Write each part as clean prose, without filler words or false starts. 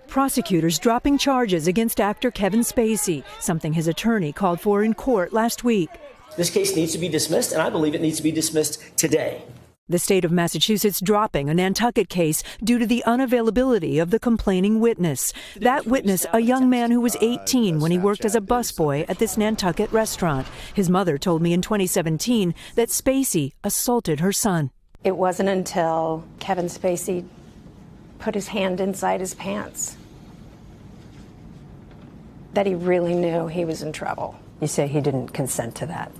Prosecutors dropping charges against actor Kevin Spacey, something his attorney called for in court last week. This case needs to be dismissed, and I believe it needs to be dismissed today. The state of Massachusetts dropping a Nantucket case due to the unavailability of the complaining witness. That witness, a young man who was 18 when he worked as a busboy at this Nantucket restaurant. His mother told me in 2017 that Spacey assaulted her son. It wasn't until Kevin Spacey put his hand inside his pants that he really knew he was in trouble. You say he didn't consent to that?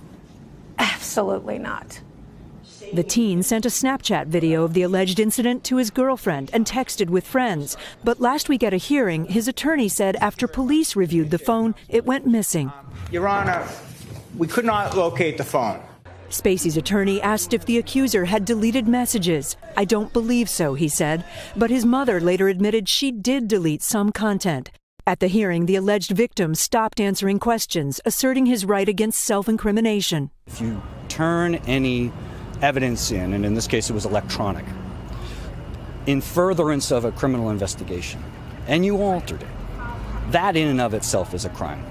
Absolutely not. The teen sent a Snapchat video of the alleged incident to his girlfriend and texted with friends. But last week at a hearing, his attorney said after police reviewed the phone, it went missing. Your Honor, we could not locate the phone. Spacey's attorney asked if the accuser had deleted messages. I don't believe so, he said. But his mother later admitted she did delete some content. At the hearing, the alleged victim stopped answering questions, asserting his right against self-incrimination. If you turn any evidence in, and in this case it was electronic, in furtherance of a criminal investigation, and you altered it, that in and of itself is a crime.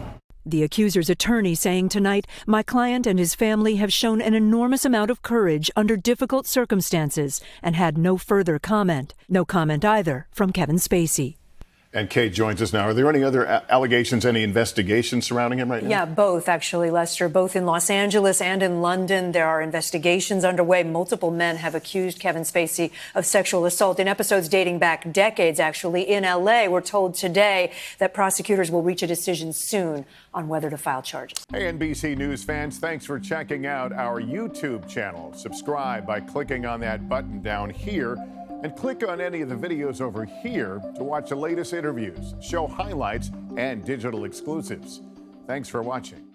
The accuser's attorney saying tonight, my client and his family have shown an enormous amount of courage under difficult circumstances and had no further comment. No comment either from Kevin Spacey. And Kate joins us now. Are there any other allegations, any investigations surrounding him right now? Yeah, both, actually, Lester. Both in Los Angeles and in London, there are investigations underway. Multiple men have accused Kevin Spacey of sexual assault in episodes dating back decades, actually. In L.A., we're told today that prosecutors will reach a decision soon on whether to file charges. Hey, NBC News fans, thanks for checking out our YouTube channel. Subscribe by clicking on that button down here. And click on any of the videos over here to watch the latest interviews, show highlights, and digital exclusives. Thanks for watching.